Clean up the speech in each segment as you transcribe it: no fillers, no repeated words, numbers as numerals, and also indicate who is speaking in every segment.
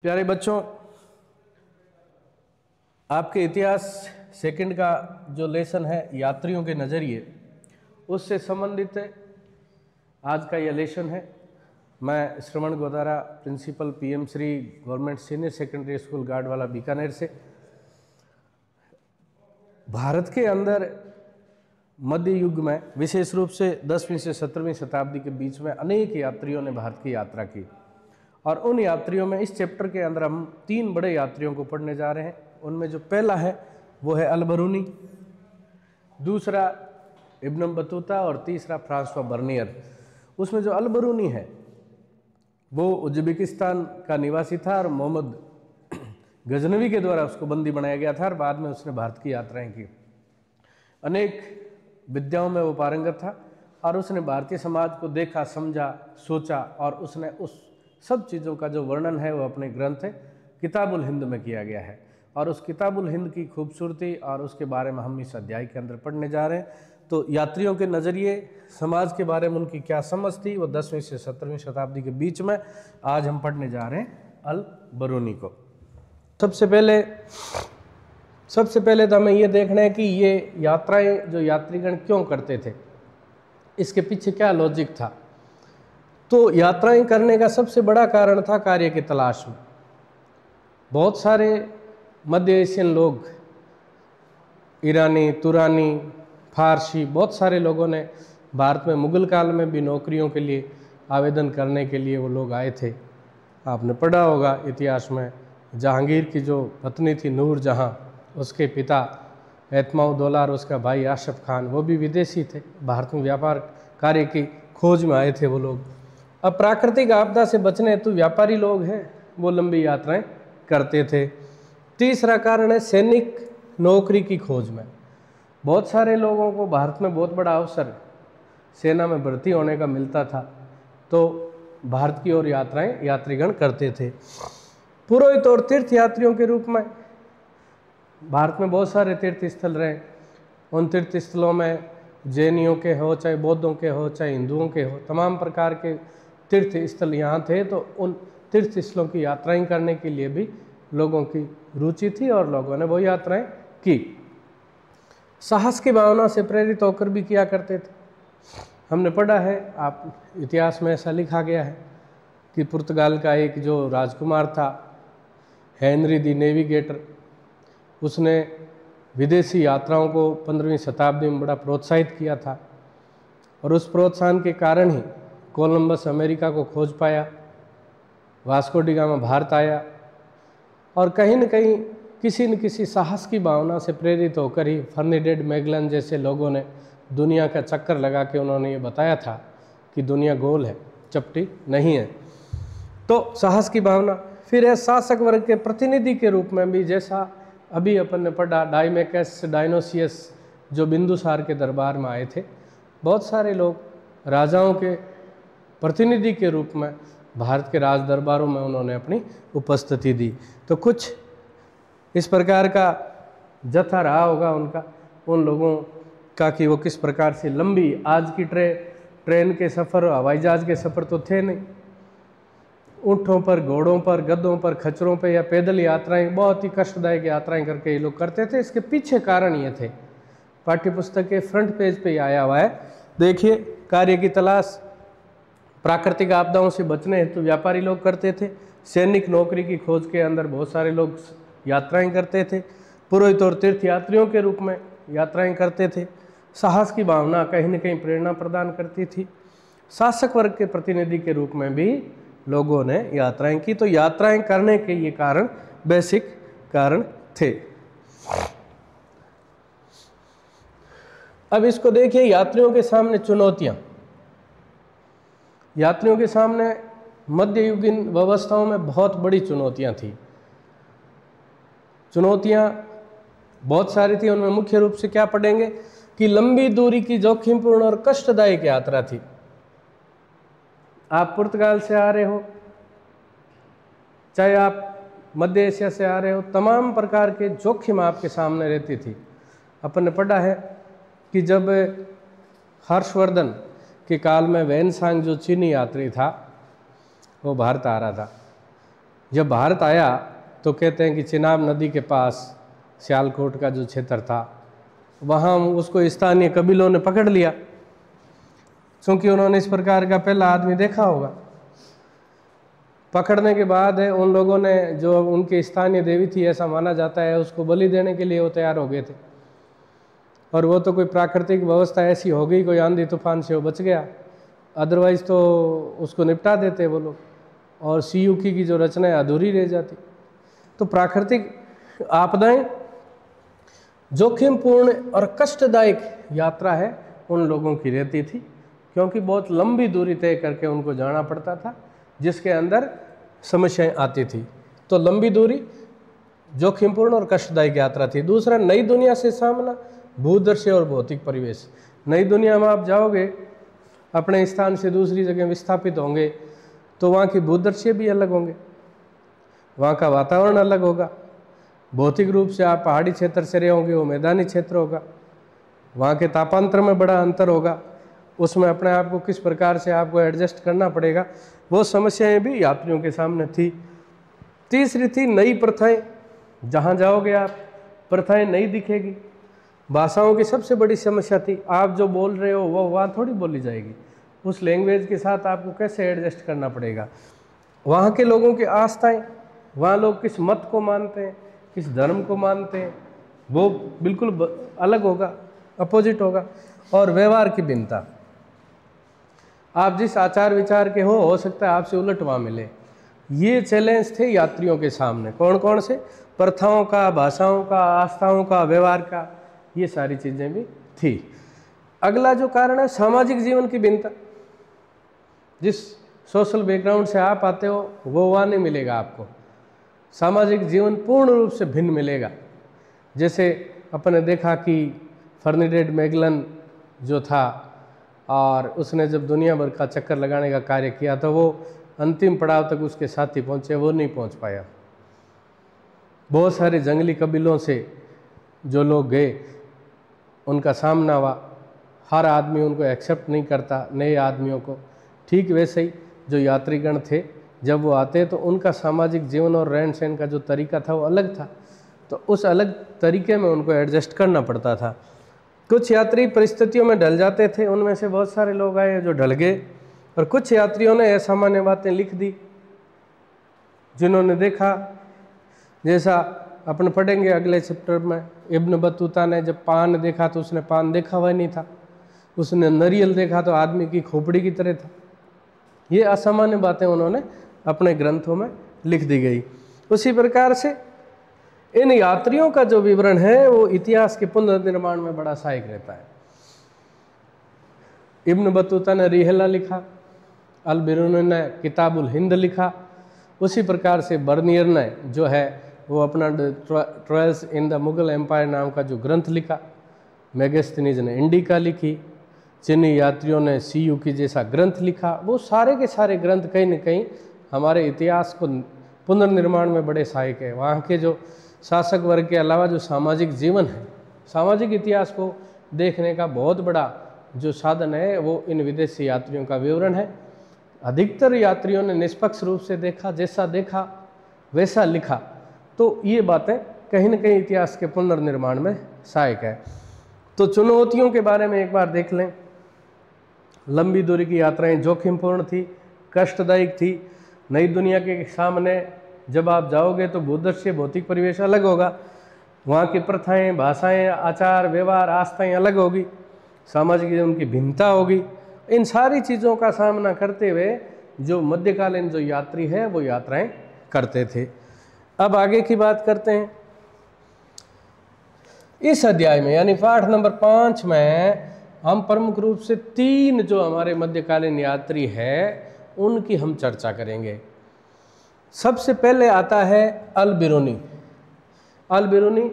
Speaker 1: प्यारे बच्चों, आपके इतिहास सेकंड का जो लेसन है यात्रियों के नज़रिए, उससे संबंधित आज का यह लेसन है। मैं Shravan Godara, principal PM Shri government senior secondary school Gardwala Bikaner से। भारत के अंदर मध्य युग में, विशेष रूप से 10वीं से 17वीं शताब्दी के बीच में अनेक यात्रियों ने भारत की यात्रा की, और उन यात्रियों में इस चैप्टर के अंदर हम 3 बड़े यात्रियों को पढ़ने जा रहे हैं। उनमें जो पहला है वो है अल-बरूनी, दूसरा इब्न बतूता और तीसरा फ्रांसवा बर्नियर। उसमें जो अल-बरूनी है वो उज्बेकिस्तान का निवासी था और मोहम्मद गजनवी के द्वारा उसको बंदी बनाया गया था और बाद में उसने भारत की यात्राएं की। अनेक विद्याओं में वो पारंगत था और उसने भारतीय समाज को देखा, समझा, सोचा और उसने उस सब चीज़ों का जो वर्णन है वो अपने ग्रंथ किताबुल हिंद में किया गया है। और उस किताबुल हिंद की खूबसूरती और उसके बारे में हम इस अध्याय के अंदर पढ़ने जा रहे हैं। तो यात्रियों के नज़रिए समाज के बारे में उनकी क्या समझ थी, वो 10वीं से 17वीं शताब्दी के बीच में आज हम पढ़ने जा रहे हैं अल-बरूनी को। सबसे पहले तो हमें ये देखना है कि ये यात्राएं जो यात्रीगण क्यों करते थे, इसके पीछे क्या लॉजिक था। तो यात्राएं करने का सबसे बड़ा कारण था कार्य की तलाश में। बहुत सारे मध्य एशियन लोग, ईरानी, तुरानी, फारसी, बहुत सारे लोगों ने भारत में मुगल काल में भी नौकरियों के लिए आवेदन करने के लिए वो लोग आए थे। आपने पढ़ा होगा इतिहास में, जहांगीर की जो पत्नी थी नूर जहां, उसके पिता एतमाउद्दौला और उसका भाई आशफ खान, वो भी विदेशी थे, भारत में व्यापार कार्य की खोज में आए थे वो लोग। अब प्राकृतिक आपदा से बचने हेतु व्यापारी लोग हैं, वो लंबी यात्राएं करते थे। तीसरा कारण है सैनिक नौकरी की खोज में। बहुत सारे लोगों को भारत में बहुत बड़ा अवसर सेना में भर्ती होने का मिलता था, तो भारत की ओर यात्राएं यात्रीगण करते थे। पुरोहित और तीर्थ यात्रियों के रूप में भारत में बहुत सारे तीर्थ स्थल रहे। उन तीर्थ स्थलों में जैनियों के हो, चाहे बौद्धों के हो, चाहे हिंदुओं के हो, तमाम प्रकार के तीर्थ स्थल यहाँ थे। तो उन तीर्थ स्थलों की यात्राएं करने के लिए भी लोगों की रुचि थी और लोगों ने वो यात्राएं की। साहस की भावना से प्रेरित होकर भी किया करते थे। हमने पढ़ा है, आप इतिहास में ऐसा लिखा गया है कि पुर्तगाल का एक जो राजकुमार था, हेनरी द नेविगेटर, उसने विदेशी यात्राओं को 15वीं शताब्दी में बड़ा प्रोत्साहित किया था और उस प्रोत्साहन के कारण ही कोलंबस अमेरिका को खोज पाया, वास्को डी गामा भारत आया और कहीं न कहीं किसी न किसी साहस की भावना से प्रेरित होकर ही फर्डिनेंड मैगलन जैसे लोगों ने दुनिया का चक्कर लगा के उन्होंने ये बताया था कि दुनिया गोल है, चपटी नहीं है। तो साहस की भावना। फिर है शासक वर्ग के प्रतिनिधि के रूप में भी, जैसा अभी अपन ने पढ़ा, डायमेकस डायनोसियस जो बिंदुसार के दरबार में आए थे। बहुत सारे लोग राजाओं के प्रतिनिधि के रूप में भारत के राज दरबारों में उन्होंने अपनी उपस्थिति दी। तो कुछ इस प्रकार का जत्था रहा होगा उनका, उन लोगों का, कि वो किस प्रकार से लंबी, आज की ट्रेन के सफ़र, हवाई जहाज़ के सफ़र तो थे नहीं, ऊँटों पर, घोड़ों पर, गधों पर, खच्चरों पर या पैदल यात्राएं, बहुत ही कष्टदायक यात्राएं करके ये लोग करते थे। इसके पीछे कारण ये थे, पाठ्यपुस्तक के फ्रंट पेज पे आया हुआ है, देखिए। कार्य की तलाश, प्राकृतिक आपदाओं से बचने हेतु व्यापारी लोग करते थे। सैनिक नौकरी की खोज के अंदर बहुत सारे लोग यात्राएं करते थे। पुरोहित और तीर्थ यात्रियों के रूप में यात्राएं करते थे। साहस की भावना कहीं न कहीं प्रेरणा प्रदान करती थी। शासक वर्ग के प्रतिनिधि के रूप में भी लोगों ने यात्राएं की। तो यात्राएं करने के ये कारण, बेसिक कारण थे। अब इसको देखिए, यात्रियों के सामने चुनौतियां। यात्रियों के सामने मध्ययुगीन व्यवस्थाओं में बहुत बड़ी चुनौतियां थी। चुनौतियां बहुत सारी थी। उनमें मुख्य रूप से क्या पढ़ेंगे कि लंबी दूरी की जोखिमपूर्ण और कष्टदायक यात्रा थी। आप पुर्तगाल से आ रहे हो, चाहे आप मध्य एशिया से आ रहे हो, तमाम प्रकार के जोखिम आपके सामने रहती थी। अपन ने पढ़ा है कि जब हर्षवर्धन के काल में वैनसांग जो चीनी यात्री था, वो भारत आ रहा था, जब भारत आया तो कहते हैं कि चिनाब नदी के पास सियालकोट का जो क्षेत्र था वहाँ उसको स्थानीय कबीलों ने पकड़ लिया, क्योंकि उन्होंने इस प्रकार का पहला आदमी देखा होगा। पकड़ने के बाद उन लोगों ने, जो उनकी स्थानीय देवी थी ऐसा माना जाता है, उसको बलि देने के लिए वो तैयार हो गए थे। और वो तो कोई प्राकृतिक व्यवस्था ऐसी हो गई, कोई आंधी तूफान से वो बच गया, अदरवाइज़ तो उसको निपटा देते वो लोग, और सीयूकी की जो रचना है अधूरी रह जाती। तो प्राकृतिक आपदाएं जोखिमपूर्ण और कष्टदायक यात्रा है उन लोगों की रहती थी, क्योंकि बहुत लंबी दूरी तय करके उनको जाना पड़ता था, जिसके अंदर समस्याएं आती थी। तो लंबी दूरी जोखिमपूर्ण और कष्टदायक यात्रा थी। दूसरा, नई दुनिया से सामना, भूदृश्य और भौतिक परिवेश। नई दुनिया में आप जाओगे, अपने स्थान से दूसरी जगह विस्थापित होंगे, तो वहाँ की भूदृश्य भी अलग होंगे, वहाँ का वातावरण अलग होगा। भौतिक रूप से आप पहाड़ी क्षेत्र से रहे होंगे, वो मैदानी क्षेत्र होगा, वहाँ के तापांतर में बड़ा अंतर होगा, उसमें अपने आप को किस प्रकार से आपको एडजस्ट करना पड़ेगा, वो समस्याएं भी यात्रियों के सामने थी। तीसरी थी नई प्रथाएं। जहाँ जाओगे आप, प्रथाएं नई दिखेगी। भाषाओं की सबसे बड़ी समस्या थी, आप जो बोल रहे हो वो वहाँ थोड़ी बोली जाएगी, उस लैंग्वेज के साथ आपको कैसे एडजस्ट करना पड़ेगा। वहाँ के लोगों की आस्थाएं, वहाँ लोग किस मत को मानते हैं, किस धर्म को मानते हैं, वो बिल्कुल अलग होगा, अपोजिट होगा। और व्यवहार की भिन्नता, आप जिस आचार विचार के हो सकता है आपसे उलट वहाँ मिले। ये चैलेंज थे यात्रियों के सामने। कौन कौन से? प्रथाओं का, भाषाओं का, आस्थाओं का, व्यवहार का, ये सारी चीज़ें भी थी। अगला जो कारण है सामाजिक जीवन की भिन्नता। जिस सोशल बैकग्राउंड से आप आते हो वो वहाँ नहीं मिलेगा आपको। सामाजिक जीवन पूर्ण रूप से भिन्न मिलेगा। जैसे अपन ने देखा कि फर्डिनेंड मैगलन जो था, और उसने जब दुनिया भर का चक्कर लगाने का कार्य किया तो वो अंतिम पड़ाव तक उसके साथी पहुँचे, वो नहीं पहुँच पाया। बहुत सारे जंगली कबीलों से जो लोग गए उनका सामना हुआ, हर आदमी उनको एक्सेप्ट नहीं करता, नए आदमियों को। ठीक वैसे ही जो यात्रीगण थे, जब वो आते तो उनका सामाजिक जीवन और रहन सहन का जो तरीका था वो अलग था, तो उस अलग तरीके में उनको एडजस्ट करना पड़ता था। कुछ यात्री परिस्थितियों में ढल जाते थे, उनमें से बहुत सारे लोग आए जो ढल गए, और कुछ यात्रियों ने असामान्य बातें लिख दी, जिन्होंने देखा, जैसा अपन पढ़ेंगे अगले चैप्टर में, इब्न बतूता ने जब पान देखा तो उसने पान देखा हुआ नहीं था, उसने नारियल देखा तो आदमी की खोपड़ी की तरह था। ये असामान्य बातें उन्होंने अपने ग्रंथों में लिख दी गई। उसी प्रकार से इन यात्रियों का जो विवरण है वो इतिहास के पुनर्निर्माण में बड़ा सहायक रहता है। इब्न बतूता ने रिहला लिखा, अल बिरूनी ने किताबुल हिंद लिखा, उसी प्रकार से बर्नियर ने जो है वो अपना trials in the Mughal empire नाम का जो ग्रंथ लिखा, मेगस्थनीज ने इंडिका लिखी, चीनी यात्रियों ने सीयूकी जैसा ग्रंथ लिखा। वो सारे के सारे ग्रंथ कहीं न कहीं हमारे इतिहास को पुनर्निर्माण में बड़े सहायक है। वहाँ के जो शासक वर्ग के अलावा जो सामाजिक जीवन है, सामाजिक इतिहास को देखने का बहुत बड़ा जो साधन है वो इन विदेशी यात्रियों का विवरण है। अधिकतर यात्रियों ने निष्पक्ष रूप से देखा, जैसा देखा वैसा लिखा, तो ये बातें कहीं न कहीं इतिहास के पुनर्निर्माण में सहायक है। तो चुनौतियों के बारे में एक बार देख लें। लंबी दूरी की यात्राएं जोखिमपूर्ण थी, कष्टदायक थी। नई दुनिया के सामने जब आप जाओगे तो भूदृश्य, भौतिक परिवेश अलग होगा, वहाँ की प्रथाएं, भाषाएं, आचार व्यवहार, आस्थाएं अलग होगी, सामाजिक जीवन की भिन्नता होगी। इन सारी चीज़ों का सामना करते हुए जो मध्यकालीन जो यात्री है वो यात्राएं करते थे। अब आगे की बात करते हैं। इस अध्याय में यानी पाठ नंबर 5 में हम प्रमुख रूप से 3 जो हमारे मध्यकालीन यात्री है उनकी हम चर्चा करेंगे। सबसे पहले आता है अल बिरूनी। अल बिरूनी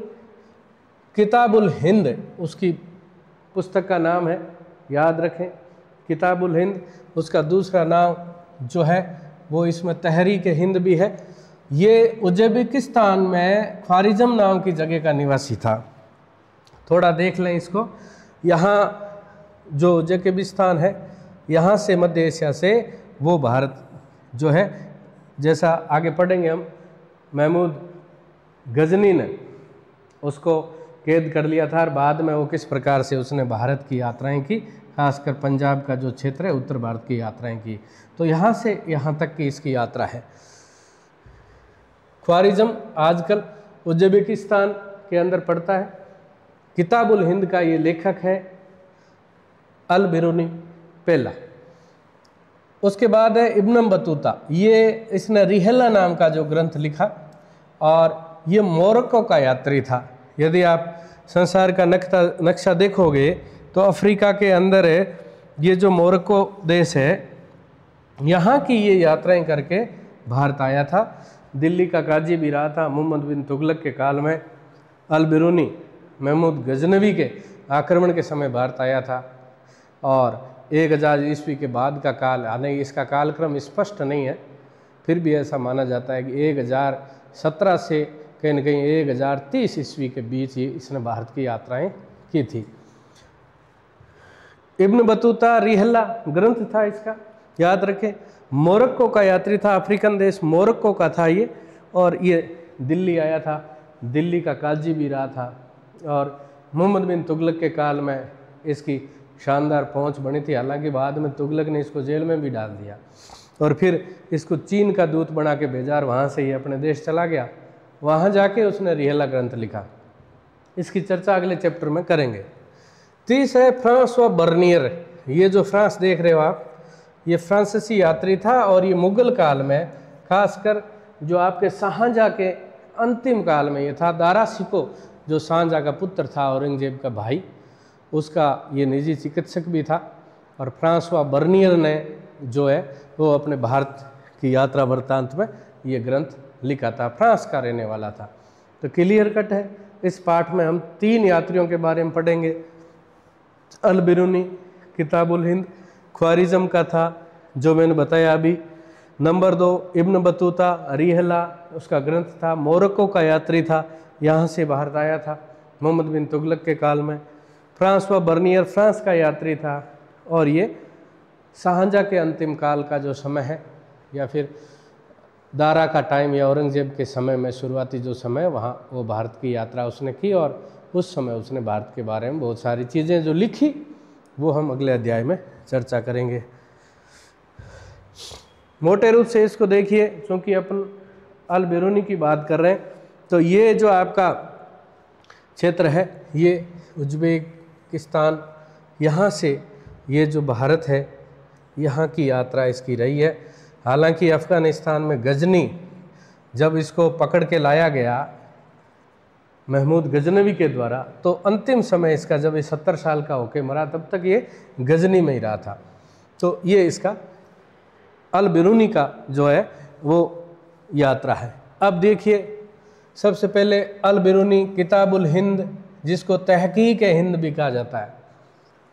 Speaker 1: किताबुल हिंद उसकी पुस्तक का नाम है, याद रखें, किताबुल हिंद। उसका दूसरा नाम जो है वो इसमें तहरीक हिंद भी है। ये उज़्बेकिस्तान में ख्वारिज़म नाम की जगह का निवासी था। थोड़ा देख लें इसको। यहाँ जो उज़्बेकिस्तान है, यहाँ से मध्य एशिया से वो भारत जो है, जैसा आगे पढ़ेंगे हम, महमूद गजनी ने उसको कैद कर लिया था और बाद में वो किस प्रकार से उसने भारत की यात्राएं की, खासकर पंजाब का जो क्षेत्र है उत्तर भारत की यात्राएं की। तो यहाँ से यहाँ तक की इसकी यात्रा है। ख्वारिज़्म आजकल उज्बेकिस्तान के अंदर पड़ता है। किताबुल हिंद का ये लेखक है अल बिरूनी पहला। उसके बाद है इब्न बतूता, ये इसने रिहला नाम का जो ग्रंथ लिखा और ये मोरक्को का यात्री था। यदि आप संसार का नक्शा देखोगे तो अफ्रीका के अंदर है ये जो मोरक्को देश है, यहाँ की ये यात्राएं करके भारत आया था। दिल्ली का काजी भी रहा था। मोहम्मद बिन तुगलक के काल में अल बिरूनी महमूद गजनवी के आक्रमण के समय भारत आया था और 1000 ईस्वी के बाद का काल, हालांकि इसका कालक्रम स्पष्ट नहीं है, फिर भी ऐसा माना जाता है कि 1017 से कहीं न कहीं 1030 ईस्वी के बीच ही इसने भारत की यात्राएं की थी। इब्न बतूता रिहला ग्रंथ था इसका, याद रखें। मोरक्को का यात्री था, अफ्रीकन देश मोरक्को का था ये, और ये दिल्ली आया था। दिल्ली का काजी भी रहा था और मोहम्मद बिन तुगलक के काल में इसकी शानदार पहुंच बनी थी। हालांकि बाद में तुगलक ने इसको जेल में भी डाल दिया और फिर इसको चीन का दूत बना के भेजा और वहाँ से ये अपने देश चला गया। वहाँ जाके उसने रिहला ग्रंथ लिखा। इसकी चर्चा अगले चैप्टर में करेंगे। 30 है फ्रांसवा बर्नियर। ये जो फ्रांस देख रहे हो आप, ये फ्रांसीसी यात्री था और ये मुगल काल में, खासकर जो आपके शाहजहाँ के अंतिम काल में ये था। दारा शिको जो शाहजहाँ का पुत्र था, औरंगजेब का भाई, उसका ये निजी चिकित्सक भी था। और फ्रांसवा बर्नियर ने जो है वो अपने भारत की यात्रा वृत्तांत में ये ग्रंथ लिखा था। फ्रांस का रहने वाला था। तो क्लियर कट है। इस पाठ में हम 3 यात्रियों के बारे में पढ़ेंगे। अल बिरूनी किताबुल हिंद ख्वारिज़्म का था जो मैंने बताया अभी। नंबर 2 इब्न बतूता रिहला, उसका ग्रंथ था। मोरक्को का यात्री था, यहाँ से भारत आया था मोहम्मद बिन तुगलक के काल में। फ्रांसवा बर्नियर फ्रांस का यात्री था और ये शाहजहाँ के अंतिम काल का जो समय है, या फिर दारा का टाइम या औरंगजेब के समय में शुरुआती जो समय, वहाँ वो भारत की यात्रा उसने की और उस समय उसने भारत के बारे में बहुत सारी चीज़ें जो लिखी वो हम अगले अध्याय में चर्चा करेंगे। मोटे रूप से इसको देखिए, क्योंकि अपन अल बिरूनी की बात कर रहे हैं, तो ये जो आपका क्षेत्र है ये उज्बेकिस्तान, यहाँ से ये जो भारत है यहाँ की यात्रा इसकी रही है। हालांकि अफ़गानिस्तान में गजनी जब इसको पकड़ के लाया गया महमूद गजनवी के द्वारा, तो अंतिम समय इसका जब ये 70 साल का होके मरा तब तक ये गजनी में ही रहा था। तो ये इसका अल बिरूनी का जो है वो यात्रा है। अब देखिए, सबसे पहले अल बिरूनी किताबुल हिंद, जिसको तहकीक हिंद भी कहा जाता है।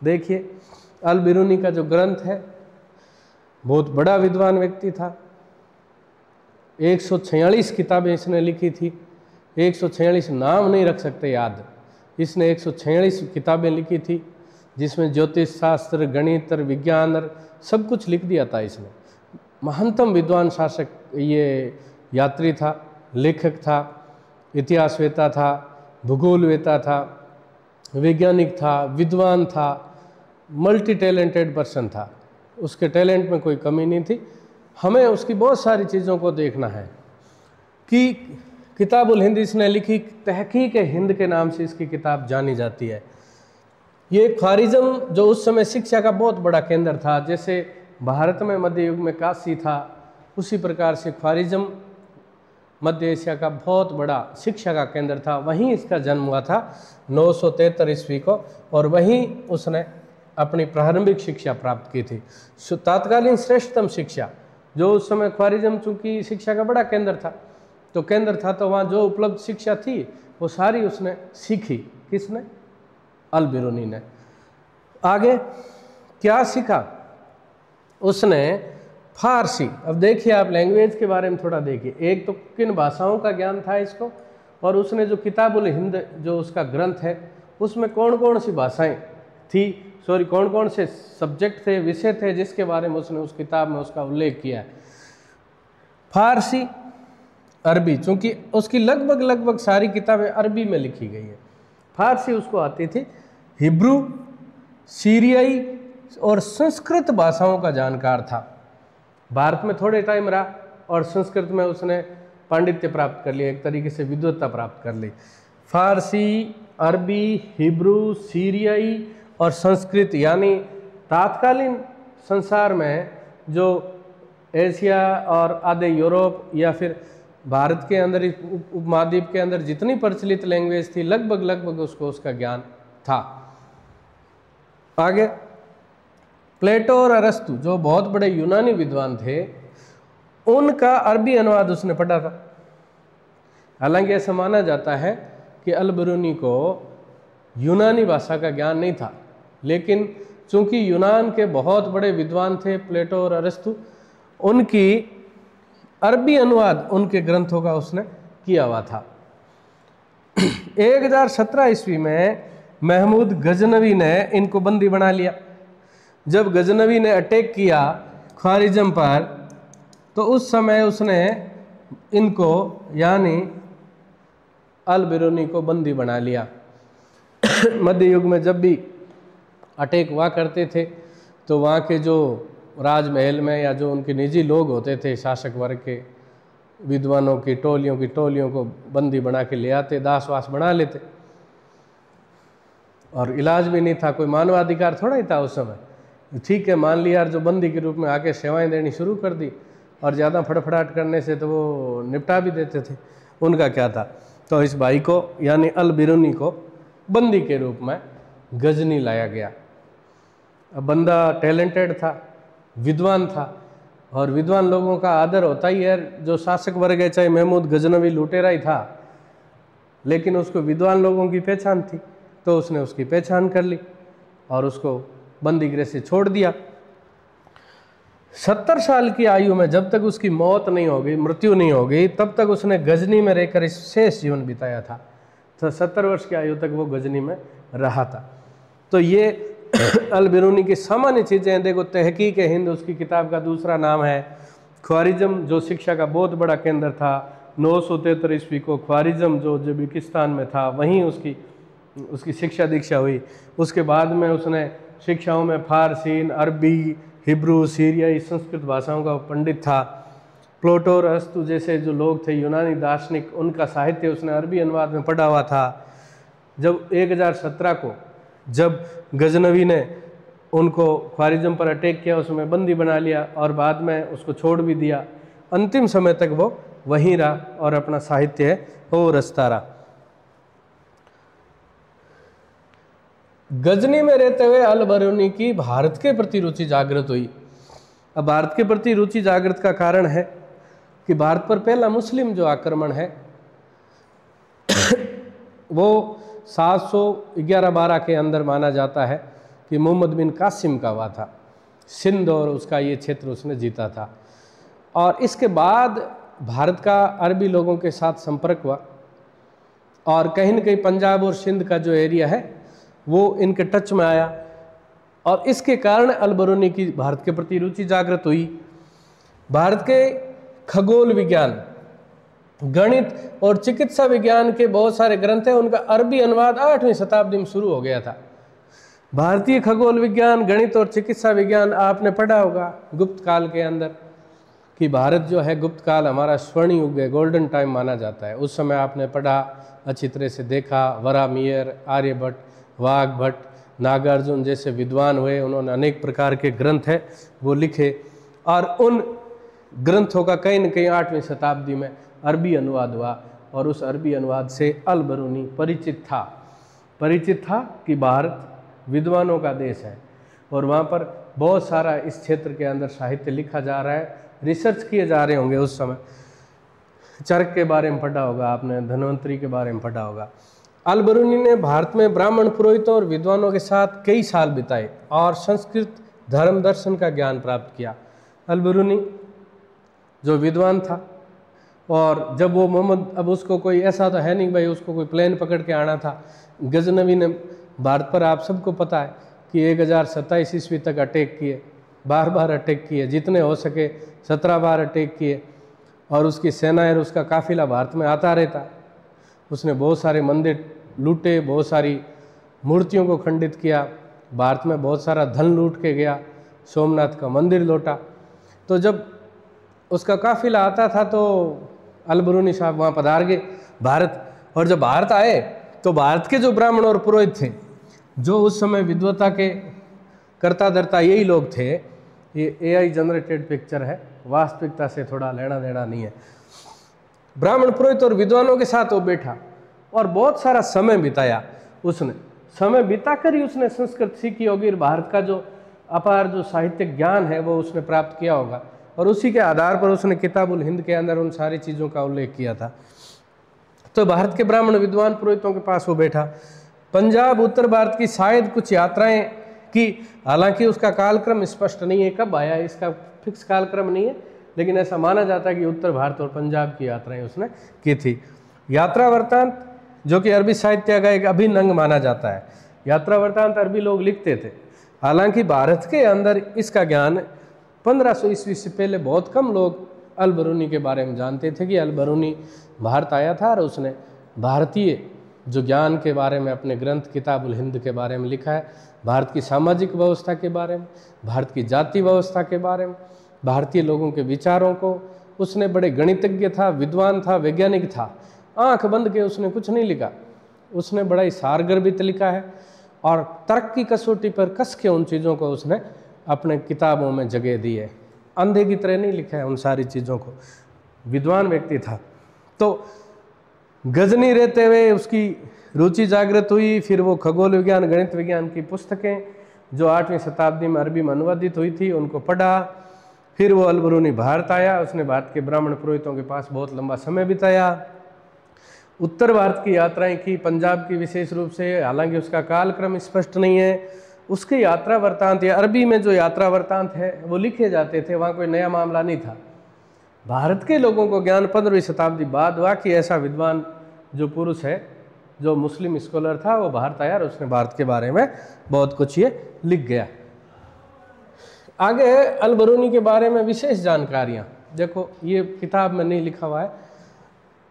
Speaker 1: देखिए अल बिरूनी का जो ग्रंथ है, बहुत बड़ा विद्वान व्यक्ति था। 146 किताबें इसने लिखी थी। 146 नाम नहीं रख सकते याद। इसने 146 किताबें लिखी थी, जिसमें ज्योतिष शास्त्र, गणित, विज्ञान सब कुछ लिख दिया था इसने। महानतम विद्वान शासक ये यात्री था, लेखक था, इतिहासवेता था, भूगोलवेता था, वैज्ञानिक था, विद्वान था, मल्टी टैलेंटेड पर्सन था। उसके टैलेंट में कोई कमी नहीं थी। हमें उसकी बहुत सारी चीज़ों को देखना है कि किताबुल हिंद इसने लिखी, तहकीक हिंद के नाम से इसकी किताब जानी जाती है। ये ख्वारिज़्म जो उस समय शिक्षा का बहुत बड़ा केंद्र था, जैसे भारत में मध्य युग में काशी था, उसी प्रकार से ख्वारिज़्म मध्य एशिया का बहुत बड़ा शिक्षा का केंद्र था। वहीं इसका जन्म हुआ था 973 ईस्वी को, और वहीं उसने अपनी प्रारंभिक शिक्षा प्राप्त की थी। तत्कालीन श्रेष्ठतम शिक्षा जो उस समय ख्वारिज़्म चूँकि शिक्षा का बड़ा केंद्र था, तो वहाँ जो उपलब्ध शिक्षा थी वो सारी उसने सीखी। किसने? अल बिरूनी ने। आगे क्या सीखा उसने? फारसी। अब देखिए आप लैंग्वेज के बारे में थोड़ा देखिए। एक तो किन भाषाओं का ज्ञान था इसको, और उसने जो किताबुल हिंद जो उसका ग्रंथ है उसमें कौन कौन सी भाषाएं थी, कौन कौन से सब्जेक्ट थे, विषय थे, जिसके बारे में उसने उस किताब में उसका उल्लेख किया है। फारसी, अरबी, चूँकि उसकी लगभग सारी किताबें अरबी में लिखी गई है। फारसी उसको आती थी। हिब्रू, सीरियाई और संस्कृत भाषाओं का जानकार था। भारत में थोड़े टाइम रहा और संस्कृत में उसने पांडित्य प्राप्त कर लिया, एक तरीके से विद्वत्ता प्राप्त कर ली। फारसी, अरबी, हिब्रू, सीरियाई और संस्कृत, यानी तात्कालीन संसार में जो एशिया और आधे यूरोप या फिर भारत के अंदर, उपमहाद्वीप के अंदर जितनी प्रचलित लैंग्वेज थी, लगभग उसको उसका ज्ञान था। आगे प्लेटो और अरस्तु, जो बहुत बड़े यूनानी विद्वान थे, उनका अरबी अनुवाद उसने पढ़ा था। हालांकि ऐसा माना जाता है कि अल बिरूनी को यूनानी भाषा का ज्ञान नहीं था, लेकिन चूंकि यूनान के बहुत बड़े विद्वान थे प्लेटो और अरस्तु, उनकी अरबी अनुवाद उनके ग्रंथों का उसने किया हुआ था। 1017 ईस्वी में महमूद गजनवी ने इनको बंदी बना लिया। जब गजनवी ने अटैक किया ख्वारिज़म पर, तो उस समय उसने इनको यानी अल बिरूनी को बंदी बना लिया। मध्य युग में जब भी अटैक हुआ करते थे तो वहाँ के जो राजमहल में या जो उनके निजी लोग होते थे, शासक वर्ग के विद्वानों की टोलियों को बंदी बना के ले आते, दास वास बना लेते। और इलाज भी नहीं था, कोई मानवाधिकार थोड़ा ही था उस समय। ठीक है, मान लिया जो बंदी के रूप में आके सेवाएं देनी शुरू कर दी, और ज़्यादा फड़फड़ाहट करने से तो वो निपटा भी देते थे। उनका क्या था, तो इस भाई को यानी अल बिरूनी को बंदी के रूप में गजनी लाया गया। अब बंदा टैलेंटेड था, विद्वान था, और विद्वान लोगों का आदर होता ही है। जो शासक वर्ग है, चाहे महमूद गजनवी लुटेरा ही था, लेकिन उसको विद्वान लोगों की पहचान थी, तो उसने उसकी पहचान कर ली और उसको बंदी गृह से छोड़ दिया। 70 साल की आयु में, जब तक उसकी मौत नहीं हो गई, मृत्यु नहीं हो गई, तब तक उसने गजनी में रहकर इस शेष जीवन बिताया था। तो 70 वर्ष की आयु तक वो गजनी में रहा था। तो ये अल बिरूनी की सामान्य चीज़ें देखो। तहकीक हिंद उसकी किताब का दूसरा नाम है। ख्वारिज़म जो शिक्षा का बहुत बड़ा केंद्र था, 973 ईस्वी को ख्वारिज़म जो उज्बेकिस्तान में था, वहीं उसकी शिक्षा दीक्षा हुई। उसके बाद में उसने शिक्षाओं में फारसी, अरबी, हिब्रू, सीरियाई, संस्कृत भाषाओं का पंडित था। प्लेटो और अरस्तु जैसे जो लोग थे यूनानी दार्शनिक, उनका साहित्य उसने अरबी अनुवाद में पढ़ा हुआ था। जब 1017 को जब गजनवी ने उनको ख्वारिज़म पर अटैक किया, उसमें बंदी बना लिया और बाद में उसको छोड़ भी दिया। अंतिम समय तक वो वहीं रहा और अपना साहित्य है वो रचता रहा। गजनी में रहते हुए अल बिरूनी की भारत के प्रति रुचि जागृत हुई। अब भारत के प्रति रुचि जागृत का कारण है कि भारत पर पहला मुस्लिम जो आक्रमण है वो 711-12 के अंदर माना जाता है कि मोहम्मद बिन कासिम का हुआ था। सिंध और उसका ये क्षेत्र उसने जीता था। और इसके बाद भारत का अरबी लोगों के साथ संपर्क हुआ और कहीं न कहीं पंजाब और सिंध का जो एरिया है वो इनके टच में आया, और इसके कारण अल बिरूनी की भारत के प्रति रुचि जागृत हुई। भारत के खगोल विज्ञान, गणित और चिकित्सा विज्ञान के बहुत सारे ग्रंथ हैं, उनका अरबी अनुवाद 8वीं शताब्दी में शुरू हो गया था। भारतीय खगोल विज्ञान, गणित और चिकित्सा विज्ञान आपने पढ़ा होगा गुप्त काल के अंदर कि भारत जो है गुप्त काल हमारा स्वर्ण युग है, गोल्डन टाइम माना जाता है। उस समय आपने पढ़ा, अच्छी तरह से देखा। वरामियर, आर्यभट्ट, वाघभट्ट, नागार्जुन जैसे विद्वान हुए, उन्होंने अनेक प्रकार के ग्रंथ हैं वो लिखे, और उन ग्रंथों का कहीं न कहीं 8वीं शताब्दी में अरबी अनुवाद हुआ, और उस अरबी अनुवाद से अल बिरूनी परिचित था कि भारत विद्वानों का देश है और वहाँ पर बहुत सारा इस क्षेत्र के अंदर साहित्य लिखा जा रहा है, रिसर्च किए जा रहे होंगे। उस समय चरक के बारे में पढ़ा होगा आपने, धन्वंतरी के बारे में पढ़ा होगा। अल बिरूनी ने भारत में ब्राह्मण पुरोहितों और विद्वानों के साथ कई साल बिताए और संस्कृत धर्म दर्शन का ज्ञान प्राप्त किया। अल बिरूनी जो विद्वान था, और जब वो मोहम्मद, अब उसको कोई ऐसा तो है नहीं भाई उसको कोई प्लेन पकड़ के आना था। गजनवी ने भारत पर, आप सबको पता है कि 1027 ईस्वी तक अटैक किए, बार बार अटैक किए, जितने हो सके 17 बार अटैक किए, और उसकी सेनाएं और उसका काफिला भारत में आता रहता। उसने बहुत सारे मंदिर लूटे, बहुत सारी मूर्तियों को खंडित किया, भारत में बहुत सारा धन लूट के गया, सोमनाथ का मंदिर लौटा। तो जब उसका काफिला आता था तो अल-बरूनी साहब वहाँ पधार गए भारत, और जब भारत आए तो भारत के जो ब्राह्मण और पुरोहित थे, जो उस समय विद्वता के कर्ता धर्ता यही लोग थे, ये AI जनरेटेड पिक्चर है, वास्तविकता से थोड़ा लेना देना नहीं है। ब्राह्मण पुरोहित और विद्वानों के साथ वो बैठा और बहुत सारा समय बिताया। उसने समय बिताकर ही उसने संस्कृत सीखी होगी, भारत का जो अपार जो साहित्यिक ज्ञान है वो उसने प्राप्त किया होगा, और उसी के आधार पर उसने किताबुल हिंद के अंदर उन सारी चीज़ों का उल्लेख किया था। तो भारत के ब्राह्मण विद्वान पुरोहितों के पास वो बैठा। पंजाब उत्तर भारत की शायद कुछ यात्राएं की, हालांकि उसका कालक्रम स्पष्ट नहीं है, कब आया इसका फिक्स कालक्रम नहीं है, लेकिन ऐसा माना जाता है कि उत्तर भारत और पंजाब की यात्राएं उसने की थी। यात्रा वृत्तांत जो कि अरबी साहित्य का एक अभिन्न अंग माना जाता है, यात्रा वृत्तांत अरबी लोग लिखते थे। हालांकि भारत के अंदर इसका ज्ञान 1500 ईस्वी से पहले बहुत कम लोग अल-बरूनी के बारे में जानते थे कि अल-बरूनी भारत आया था और उसने भारतीय जो ज्ञान के बारे में अपने ग्रंथ किताबुल हिंद के बारे में लिखा है, भारत की सामाजिक व्यवस्था के बारे में, भारत की जाति व्यवस्था के बारे में, भारतीय लोगों के विचारों को। उसने बड़े गणितज्ञ था, विद्वान था, वैज्ञानिक था, आंख बंद के उसने कुछ नहीं लिखा, उसने बड़ा ही सारगर्भित लिखा है और तर्क की कसौटी पर कस के उन चीज़ों को उसने अपने किताबों में जगह दी है। अंधे की तरह नहीं लिखा है उन सारी चीज़ों को, विद्वान व्यक्ति था। तो गजनी रहते हुए उसकी रुचि जागृत हुई, फिर वो खगोल विज्ञान गणित विज्ञान की पुस्तकें जो 8वीं शताब्दी में अरबी में अनुवादित हुई थी उनको पढ़ा। फिर वो अल-बरूनी भारत आया, उसने भारत के ब्राह्मण पुरोहितों के पास बहुत लंबा समय बिताया, उत्तर भारत की यात्राएं की, पंजाब की विशेष रूप से, हालांकि उसका कालक्रम स्पष्ट नहीं है। उसके यात्रा वृत्तांत या अरबी में जो यात्रा वृत्तांत है वो लिखे जाते थे, वहाँ कोई नया मामला नहीं था। भारत के लोगों को ज्ञान 15वीं शताब्दी बाद हुआ कि ऐसा विद्वान जो पुरुष है, जो मुस्लिम स्कॉलर था, वो भारत आया और उसने भारत के बारे में बहुत कुछ ये लिख गया। आगे है अल-बरूनी के बारे में विशेष जानकारियाँ। देखो ये किताब में नहीं लिखा हुआ है,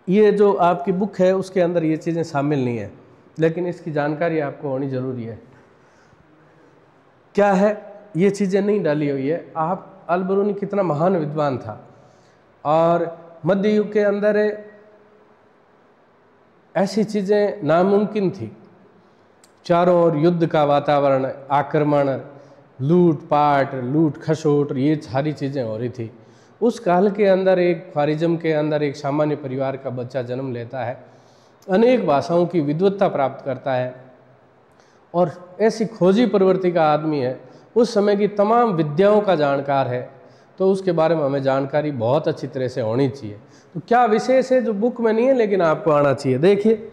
Speaker 1: ये जो आपकी बुक है उसके अंदर ये चीज़ें शामिल नहीं है, लेकिन इसकी जानकारी आपको होनी ज़रूरी है। क्या है, ये चीज़ें नहीं डाली हुई है। आप अल-बरूनी कितना महान विद्वान था, और मध्य युग के अंदर ऐसी चीज़ें नामुमकिन थी। चारों ओर युद्ध का वातावरण, आक्रमण, लूट-पाट, लूट खसोट, ये सारी चीज़ें हो रही थी। उस काल के अंदर एक ख्वारिज़्म के अंदर एक सामान्य परिवार का बच्चा जन्म लेता है, अनेक भाषाओं की विद्वत्ता प्राप्त करता है और ऐसी खोजी प्रवृत्ति का आदमी है, उस समय की तमाम विद्याओं का जानकार है, तो उसके बारे में हमें जानकारी बहुत अच्छी तरह से होनी चाहिए। तो क्या विशेष है जो बुक में नहीं है लेकिन आपको आना चाहिए। देखिए,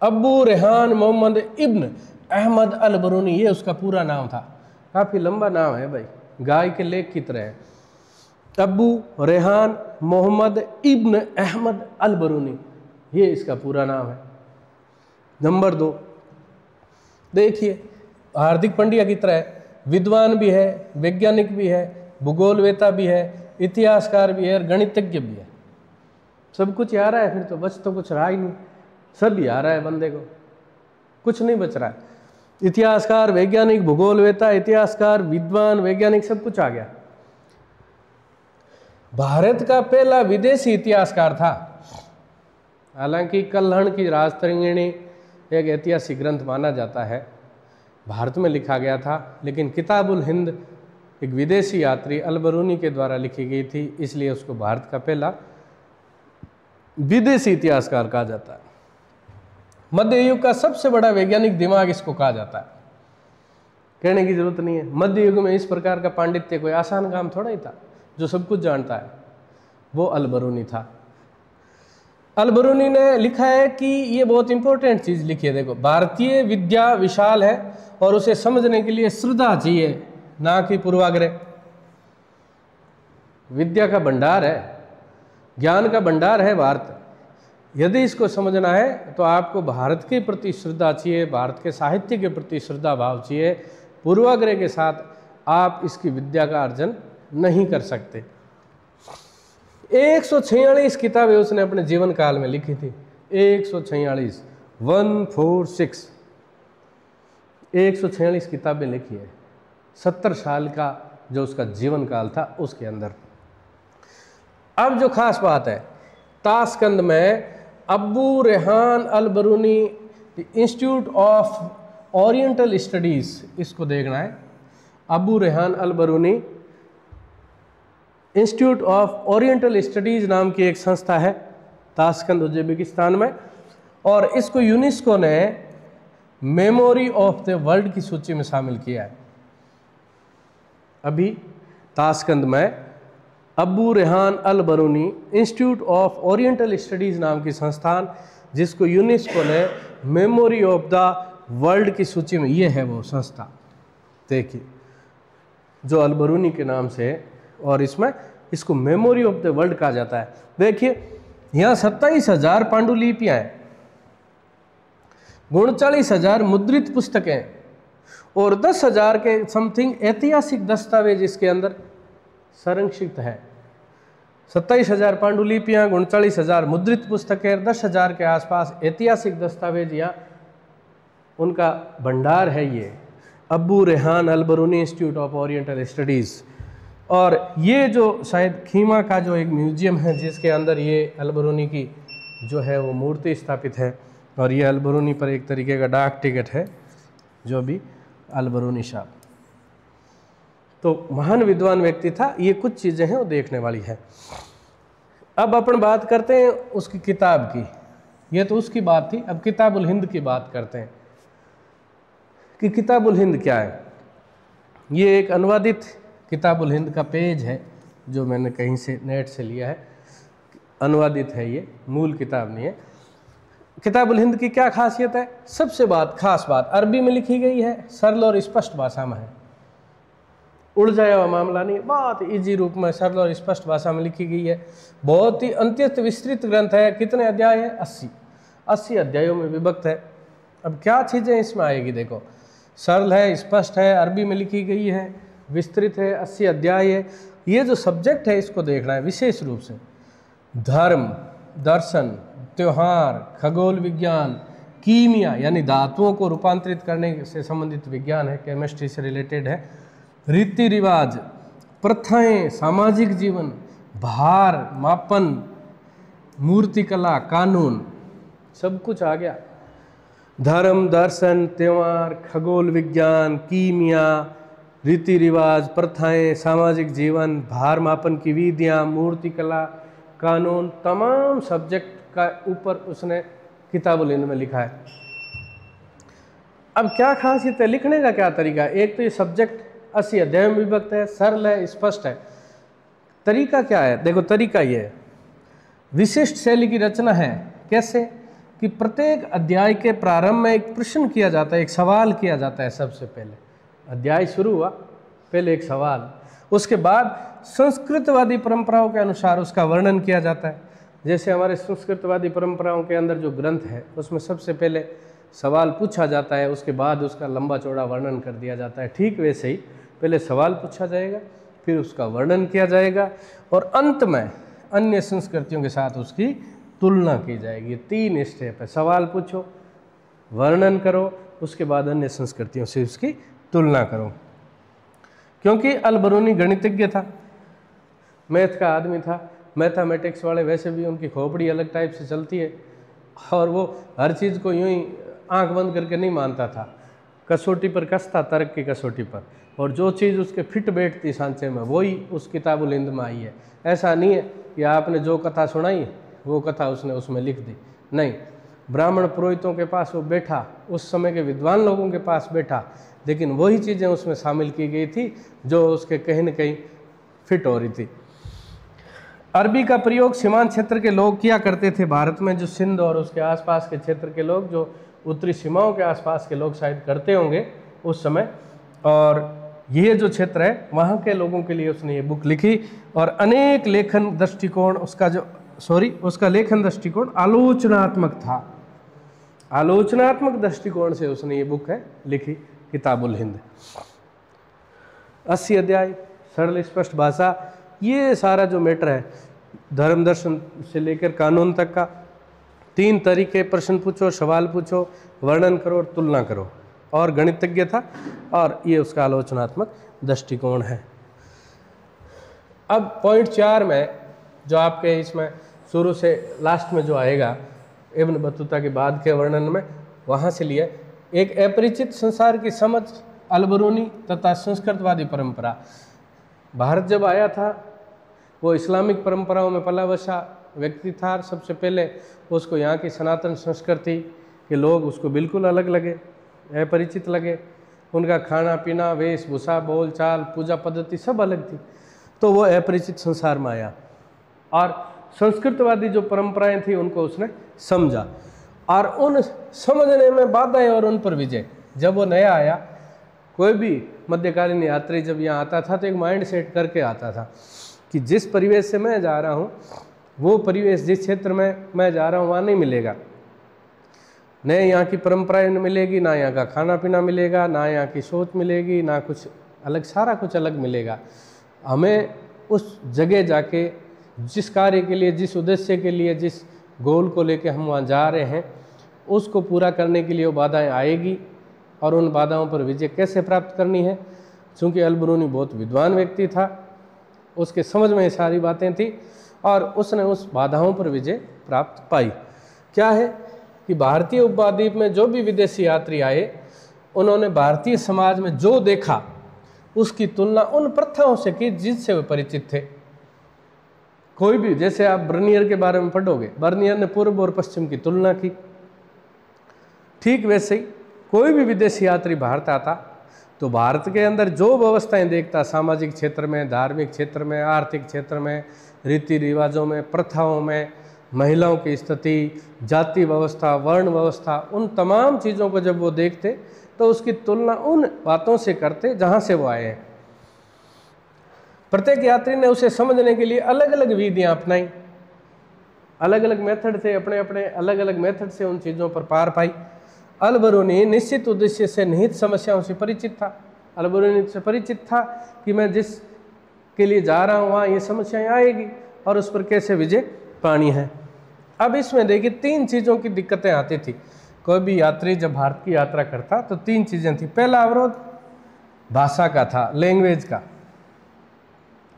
Speaker 1: अबू रेहान मोहम्मद इब्न अहमद अल-बरूनी, ये उसका पूरा नाम था। काफ़ी लंबा नाम है भाई, गाय के लेख की तरह है। अबू रेहान मोहम्मद इब्न अहमद अल-बरूनी, ये इसका पूरा नाम है। नंबर 2, देखिए हार्दिक पांड्या की तरह विद्वान भी है, वैज्ञानिक भी है, भूगोलवेता भी है, इतिहासकार भी है और गणितज्ञ भी है। सब कुछ आ रहा है, फिर तो बच तो कुछ रहा ही नहीं, सब ही आ रहा है बंदे को, कुछ नहीं बच रहा है। इतिहासकार, वैज्ञानिक, भूगोलवेता, इतिहासकार, विद्वान, वैज्ञानिक, सब कुछ आ गया। भारत का पहला विदेशी इतिहासकार था। हालांकि कल्हण की राजतरंगिणी एक ऐतिहासिक ग्रंथ माना जाता है, भारत में लिखा गया था, लेकिन किताबुल हिंद एक विदेशी यात्री अल-बरूनी के द्वारा लिखी गई थी, इसलिए उसको भारत का पहला विदेशी इतिहासकार कहा जाता है। मध्य युग का सबसे बड़ा वैज्ञानिक दिमाग इसको कहा जाता है, कहने की जरूरत नहीं है। मध्य युग में इस प्रकार का पांडित्य कोई आसान काम थोड़ा ही था, जो सब कुछ जानता है वो अल-बरूनी था। अल-बरूनी ने लिखा है कि ये बहुत इंपॉर्टेंट चीज़ लिखी है। देखो, भारतीय विद्या विशाल है और उसे समझने के लिए श्रद्धा चाहिए, ना कि पूर्वाग्रह। विद्या का भंडार है, ज्ञान का भंडार है भारत। यदि इसको समझना है तो आपको भारत के प्रति श्रद्धा चाहिए, भारत के साहित्य के प्रति श्रद्धा भाव चाहिए। पूर्वाग्रह के साथ आप इसकी विद्या का अर्जन नहीं कर सकते। 146 किताबें उसने अपने जीवन काल में लिखी थी। 146, 146, 146 किताबें लिखी है। 70 साल का जो उसका जीवन काल था उसके अंदर। अब जो खास बात है, ताशकंद में Abu Rehan al Biruni institute of oriental studies, इसको देखना है। Abu Rehan al Biruni institute of oriental studies नाम की एक संस्था है ताशकंद उज्बेकिस्तान में, और इसको यूनेस्को ने मेमोरी ऑफ द वर्ल्ड की सूची में शामिल किया है। अभी ताशकंद में Abu Rehan al Biruni institute of oriental studies नाम की संस्थान, जिसको यूनेस्को ने मेमोरी ऑफ द वर्ल्ड की सूची में, ये है वो संस्था। देखिए, जो अल बरूनी के नाम से, और इसमें इसको मेमोरी ऑफ द वर्ल्ड कहा जाता है। देखिए, यहाँ 27,000 पांडुलिपियाँ हैं, 39,000 मुद्रित पुस्तकें और 10,000 के समथिंग ऐतिहासिक दस्तावेज इसके अंदर संरक्षित है। 27,000 पांडुलिपियाँ, 39,000 मुद्रित पुस्तकें, 10,000 के आसपास ऐतिहासिक दस्तावेज, या उनका भंडार है ये Abu Rehan al Biruni institute of oriental studies. और ये जो शायद खीमा का जो एक म्यूजियम है, जिसके अंदर ये अल बरूनी की जो है वो मूर्ति स्थापित है, और ये अल बरूनी पर एक तरीके का डाक टिकट है, जो भी अल बरूनी साहब तो महान विद्वान व्यक्ति था। ये कुछ चीज़ें हैं वो देखने वाली है। अब अपन बात करते हैं उसकी किताब की। ये तो उसकी बात थी, अब किताबुल हिंद की बात करते हैं कि किताबुल हिंद क्या है। ये एक अनुवादित किताबुल हिंद का पेज है, जो मैंने कहीं से नेट से लिया है, अनुवादित है, ये मूल किताब नहीं है। किताबुल हिंद की क्या खासियत है? सबसे खास बात, अरबी में लिखी गई है, सरल और स्पष्ट भाषा में है, उलझाया हुआ मामला नहीं, बहुत इजी रूप में सरल और स्पष्ट भाषा में लिखी गई है। बहुत ही अत्यंत विस्तृत ग्रंथ है। कितने अध्याय है? 80 अध्यायों में विभक्त है। अब क्या चीज़ें इसमें आएगी देखो, सरल है, स्पष्ट है, अरबी में लिखी गई है, विस्तृत है, 80 अध्याय है। ये जो सब्जेक्ट है इसको देखना है विशेष रूप से। धर्म, दर्शन, त्योहार, खगोल विज्ञान, कीमिया यानी धातुओं को रूपांतरित करने से संबंधित विज्ञान है, केमिस्ट्री से रिलेटेड है, रीति रिवाज, प्रथाएं, सामाजिक जीवन, भार मापन, मूर्तिकला, कानून, सब कुछ आ गया। धर्म, दर्शन, त्योहार, खगोल विज्ञान, कीमिया, रीति रिवाज, प्रथाएं, सामाजिक जीवन, भार मापन की विधियाँ, मूर्तिकला, कानून, तमाम सब्जेक्ट का ऊपर उसने किताबुल हिंद में लिखा है। अब क्या खासियत है, लिखने का क्या तरीका है? एक तो ये सब्जेक्ट 80 अध्याय में विभक्त है, सरल है, स्पष्ट है। तरीका क्या है? देखो, तरीका ये है, विशिष्ट शैली की रचना है। कैसे? कि प्रत्येक अध्याय के प्रारंभ में एक प्रश्न किया जाता है, एक सवाल किया जाता है। सबसे पहले अध्याय शुरू हुआ, पहले एक सवाल, उसके बाद संस्कृतवादी परंपराओं के अनुसार उसका वर्णन किया जाता है। जैसे हमारे संस्कृतवादी परंपराओं के अंदर जो ग्रंथ है उसमें सबसे पहले सवाल पूछा जाता है, उसके बाद उसका लंबा चौड़ा वर्णन कर दिया जाता है। ठीक वैसे ही पहले सवाल पूछा जाएगा, फिर उसका वर्णन किया जाएगा, और अंत में अन्य संस्कृतियों के साथ उसकी तुलना की जाएगी। 3 स्टेप है, सवाल पूछो, वर्णन करो, उसके बाद अन्य संस्कृतियों से उसकी तुलना करो। क्योंकि अल बरूनी गणितज्ञ था, मैथ का आदमी था, मैथमेटिक्स वाले वैसे भी उनकी खोपड़ी अलग टाइप से चलती है, और वो हर चीज़ को यूं ही आंख बंद करके नहीं मानता था, कसौटी पर कसता, तर्क की कसौटी पर, और जो चीज़ उसके फिट बैठती सांचे में वही उस किताबुल हिंद में आई है। ऐसा नहीं है कि आपने जो कथा सुनाई वो कथा उसने उसमें लिख दी, नहीं। ब्राह्मण पुरोहितों के पास वो बैठा, उस समय के विद्वान लोगों के पास बैठा, लेकिन वही चीज़ें उसमें शामिल की गई थी जो उसके कहीं न कहीं फिट हो रही थी। अरबी का प्रयोग सीमांत क्षेत्र के लोग किया करते थे भारत में, जो सिंध और उसके आसपास के क्षेत्र के लोग, जो उत्तरी सीमाओं के आसपास के लोग शायद करते होंगे उस समय, और ये जो क्षेत्र है वहाँ के लोगों के लिए उसने ये बुक लिखी। और अनेक लेखन दृष्टिकोण उसका लेखन दृष्टिकोण आलोचनात्मक था। आलोचनात्मक दृष्टिकोण से उसने ये बुक है लिखी, किताबुल हिंद। 80 अध्याय, सरल स्पष्ट भाषा, ये सारा जो मैटर है धर्म दर्शन से लेकर कानून तक का। 3 तरीके, प्रश्न पूछो, सवाल पूछो, वर्णन करो और तुलना करो, और गणितज्ञ था, और ये उसका आलोचनात्मक दृष्टिकोण है। अब पॉइंट 4 में जो आपके इसमें शुरू से लास्ट में जो आएगा इब्न बतूता के बाद के वर्णन में, वहाँ से लिए एक अपरिचित संसार की समझ, अल-बरूनी तथा संस्कृतवादी परंपरा। भारत जब आया था वो इस्लामिक परंपराओं में पला बसा व्यक्ति था। सबसे पहले उसको यहाँ की सनातन संस्कृति के लोग उसको बिल्कुल अलग लगे, अपरिचित लगे। उनका खाना पीना, वेशभूषा, बोल चाल, पूजा पद्धति सब अलग थी। तो वो अपरिचित संसार में आया और संस्कृतवादी जो परंपराएं थी उनको उसने समझा, और उन समझने में बाधाएं और उन पर विजय। जब वो नया आया, कोई भी मध्यकालीन यात्री जब यहाँ आता था तो एक माइंड सेट करके आता था कि जिस परिवेश से मैं जा रहा हूँ वो परिवेश जिस क्षेत्र में मैं जा रहा हूँ वहाँ नहीं मिलेगा। न यहाँ की परंपराएं मिलेगी, ना यहाँ का खाना पीना मिलेगा, ना यहाँ की सोच मिलेगी, ना कुछ अलग, सारा कुछ अलग मिलेगा। हमें उस जगह जाके जिस कार्य के लिए, जिस उद्देश्य के लिए, जिस गोल को लेके हम वहाँ जा रहे हैं उसको पूरा करने के लिए वो बाधाएं आएगी, और उन बाधाओं पर विजय कैसे प्राप्त करनी है। चूँकि अल-बरूनी बहुत विद्वान व्यक्ति था, उसके समझ में ये सारी बातें थी, और उसने उस बाधाओं पर विजय प्राप्त पाई। क्या है कि भारतीय उपमहाद्वीप में जो भी विदेशी यात्री आए, उन्होंने भारतीय समाज में जो देखा उसकी तुलना उन प्रथाओं से की जिससे वे परिचित थे। कोई भी, जैसे आप बर्नियर के बारे में पढ़ोगे, बर्नियर ने पूर्व और पश्चिम की तुलना की, ठीक वैसे ही कोई भी विदेशी यात्री भारत आता तो भारत के अंदर जो व्यवस्थाएं देखता, सामाजिक क्षेत्र में, धार्मिक क्षेत्र में, आर्थिक क्षेत्र में, रीति रिवाजों में, प्रथाओं में, महिलाओं की स्थिति, जाति व्यवस्था, वर्ण व्यवस्था, उन तमाम चीज़ों को जब वो देखते तो उसकी तुलना उन बातों से करते जहाँ से वो आए हैं। प्रत्येक यात्री ने उसे समझने के लिए अलग अलग विधियाँ अपनाई, अलग अलग मेथड से, अपने अपने अलग अलग मेथड से उन चीज़ों पर पार पाई। अल-बरूनी निश्चित उद्देश्य से निहित समस्याओं से परिचित था। अल-बरूनी से परिचित था कि मैं जिस के लिए जा रहा हूँ वहाँ ये समस्याएं आएगी और उस पर कैसे विजय पानी है। अब इसमें देखिए 3 चीज़ों की दिक्कतें आती थी। कोई भी यात्री जब भारत की यात्रा करता तो 3 चीज़ें थी। पहला अवरोध भाषा का था, लैंग्वेज का।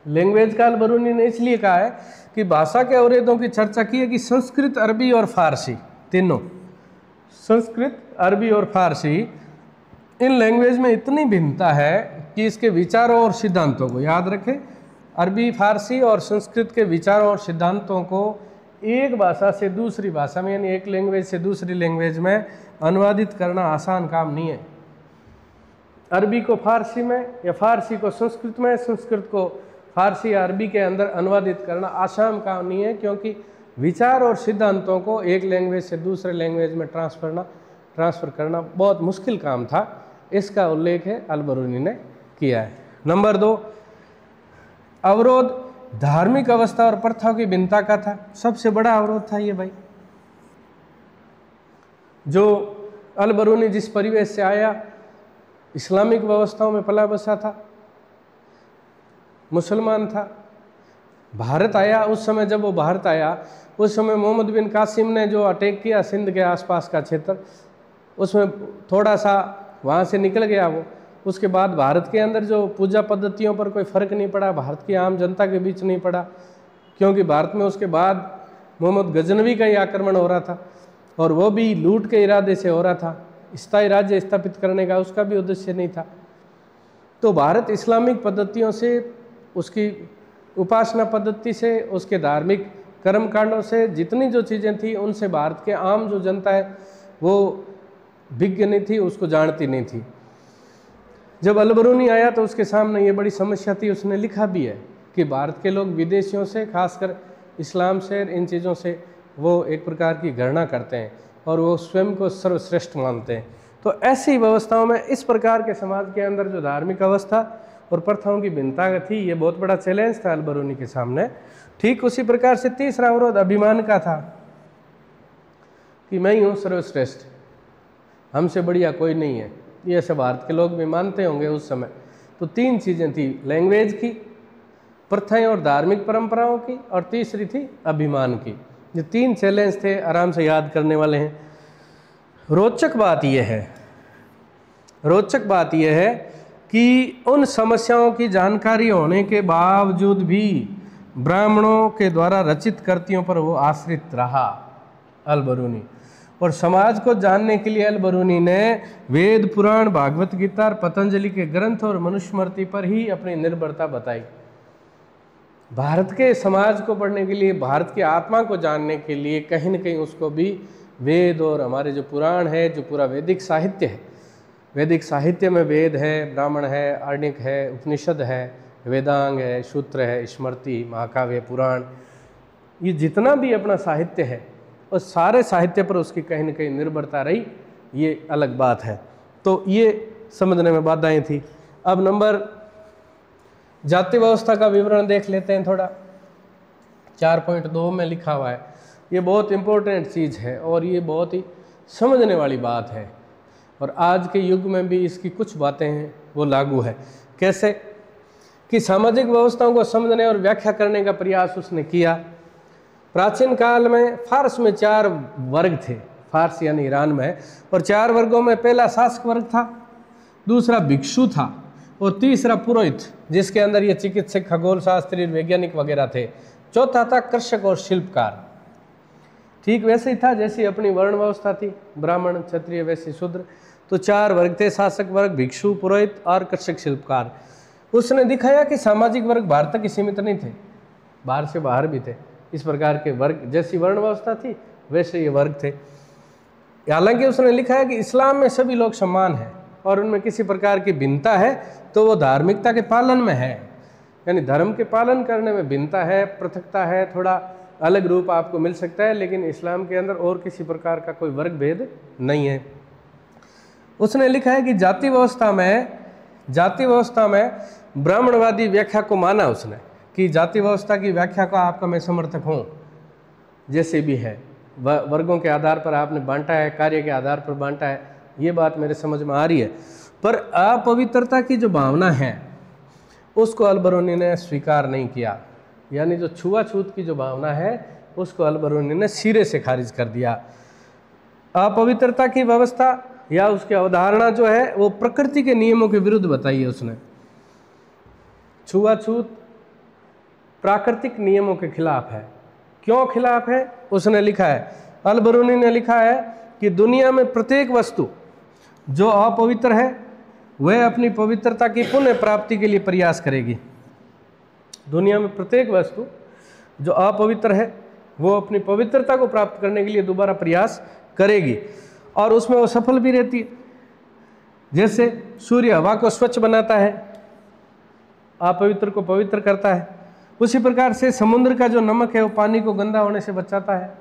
Speaker 1: लैंग्वेज का अल-बरूनी ने इसलिए कहा है कि भाषा के अवरोधों की चर्चा की है कि संस्कृत, अरबी और फारसी, तीनों, संस्कृत, अरबी और फारसी, इन लैंग्वेज में इतनी भिन्नता है कि इसके विचारों और सिद्धांतों को याद रखें। अरबी, फारसी और संस्कृत के विचारों और सिद्धांतों को एक भाषा से दूसरी भाषा में, यानी एक लैंग्वेज से दूसरी लैंग्वेज में अनुवादित करना आसान काम नहीं है। अरबी को फारसी में या फारसी को संस्कृत में, संस्कृत को फारसी या अरबी के अंदर अनुवादित करना आसान काम नहीं है, क्योंकि विचार और सिद्धांतों को एक लैंग्वेज से दूसरे लैंग्वेज में ट्रांसफ़र करना बहुत मुश्किल काम था। इसका उल्लेख है अल-बरूनी ने किया है। नंबर 2, अवरोध धार्मिक अवस्था और प्रथाओं की भिन्नता का था। सबसे बड़ा अवरोध था ये भाई। जो अल-बरूनी जिस परिवेश से आया, इस्लामिक व्यवस्थाओं में पला बसा था, मुसलमान था, भारत आया। उस समय जब वो भारत आया उस समय मोहम्मद बिन कासिम ने जो अटैक किया सिंध के आसपास का क्षेत्र, उसमें थोड़ा सा वहाँ से निकल गया वो। उसके बाद भारत के अंदर जो पूजा पद्धतियों पर कोई फ़र्क नहीं पड़ा, भारत की आम जनता के बीच नहीं पड़ा, क्योंकि भारत में उसके बाद मोहम्मद गजनवी का ही आक्रमण हो रहा था और वो भी लूट के इरादे से हो रहा था। स्थायी राज्य स्थापित करने का उसका भी उद्देश्य नहीं था। तो भारत इस्लामिक पद्धतियों से, उसकी उपासना पद्धति से, उसके धार्मिक कर्मकांडों से, जितनी जो चीज़ें थी उनसे भारत के आम जो जनता है वो विज्ञ नहीं थी, उसको जानती नहीं थी। जब अल-बरूनी आया तो उसके सामने ये बड़ी समस्या थी। उसने लिखा भी है कि भारत के लोग विदेशियों से, खासकर इस्लाम से, इन चीज़ों से वो एक प्रकार की घृणा करते हैं और वो स्वयं को सर्वश्रेष्ठ मानते हैं। तो ऐसी व्यवस्थाओं में, इस प्रकार के समाज के अंदर जो धार्मिक अवस्था और प्रथाओं की भिन्नता थी, ये बहुत बड़ा चैलेंज था अल-बरूनी के सामने। ठीक उसी प्रकार से तीसरा अवरोध अभिमान का था कि मैं ही हूँ सर्वश्रेष्ठ, हमसे बढ़िया कोई नहीं है। ये सब भारत के लोग भी मानते होंगे उस समय। तो 3 चीज़ें थी, लैंग्वेज की, प्रथाएं और धार्मिक परंपराओं की, और तीसरी थी अभिमान की। ये 3 चैलेंज थे, आराम से याद करने वाले हैं। रोचक बात यह है कि उन समस्याओं की जानकारी होने के बावजूद भी ब्राह्मणों के द्वारा रचित कृतियों पर वो आश्रित रहा अल-बरूनी। और समाज को जानने के लिए अल-बरूनी ने वेद, पुराण, भागवत गीता और पतंजलि के ग्रंथ और मनुस्मृति पर ही अपनी निर्भरता बताई। भारत के समाज को पढ़ने के लिए, भारत की आत्मा को जानने के लिए कहीं न कहीं उसको भी वेद और हमारे जो पुराण है, जो पूरा वैदिक साहित्य है, वैदिक साहित्य में वेद है, ब्राह्मण है, अर्णिक है, उपनिषद है, वेदांग है, सूत्र है, स्मृति, महाकाव्य, पुराण, ये जितना भी अपना साहित्य है उस सारे साहित्य पर उसकी कहीं न कहीं निर्भरता रही, ये अलग बात है। तो ये समझने में बाधाएं थी। अब नंबर जाति व्यवस्था का विवरण देख लेते हैं थोड़ा। 4.2 में लिखा हुआ है। ये बहुत इम्पोर्टेंट चीज़ है और ये बहुत ही समझने वाली बात है, और आज के युग में भी इसकी कुछ बातें हैं वो लागू है। कैसे कि सामाजिक व्यवस्थाओं को समझने और व्याख्या करने का प्रयास उसने किया। प्राचीन काल में फारस में 4 वर्ग थे, फारस यानी ईरान में, और 4 वर्गों में पहला शासक वर्ग था, दूसरा भिक्षु था, और तीसरा पुरोहित, जिसके अंदर ये चिकित्सक, खगोल शास्त्री, वैज्ञानिक वगैरह थे। चौथा था कृषक और शिल्पकार। ठीक वैसे ही था जैसी अपनी वर्ण व्यवस्था थी, ब्राह्मण, क्षत्रिय, वैश्य, शूद्र। तो 4 वर्ग थे, शासक वर्ग, भिक्षु, पुरोहित और कृषक, शिल्पकार। उसने दिखाया कि सामाजिक वर्ग भारत तक ही सीमित नहीं थे, बाहर से बाहर भी थे। इस प्रकार के वर्ग, जैसी वर्ण व्यवस्था थी वैसे ये वर्ग थे। हालांकि उसने लिखा है कि इस्लाम में सभी लोग समान हैं और उनमें किसी प्रकार की भिन्नता है तो वो धार्मिकता के पालन में है, यानी धर्म के पालन करने में भिन्नता है, पृथकता है, थोड़ा अलग रूप आपको मिल सकता है, लेकिन इस्लाम के अंदर और किसी प्रकार का कोई वर्ग भेद नहीं है। उसने लिखा है कि जाति व्यवस्था में ब्राह्मणवादी व्याख्या को माना उसने, कि जाति व्यवस्था की व्याख्या का आपका मैं समर्थक हूँ, जैसे भी है वर्गों के आधार पर आपने बांटा है, कार्य के आधार पर बांटा है, ये बात मेरे समझ में आ रही है। पर अपवित्रता की जो भावना है उसको अल-बरूनी ने स्वीकार नहीं किया, यानी जो छुआछूत की जो भावना है उसको अल-बरूनी ने सिरे से खारिज कर दिया। अपवित्रता की व्यवस्था या उसकी अवधारणा जो है वो प्रकृति के नियमों के विरुद्ध बताई है उसने। छुआछूत प्राकृतिक नियमों के खिलाफ है। क्यों खिलाफ है? उसने लिखा है, अल-बरूनी ने लिखा है कि दुनिया में प्रत्येक वस्तु जो अपवित्र है वह अपनी पवित्रता की पुनः प्राप्ति के लिए प्रयास करेगी। दुनिया में प्रत्येक वस्तु जो अपवित्र है वो अपनी पवित्रता को प्राप्त करने के लिए दोबारा प्रयास करेगी और उसमें वो सफल भी रहती है। जैसे सूर्य हवा को स्वच्छ बनाता है, अपवित्र को पवित्र करता है, उसी प्रकार से समुद्र का जो नमक है वो पानी को गंदा होने से बचाता है।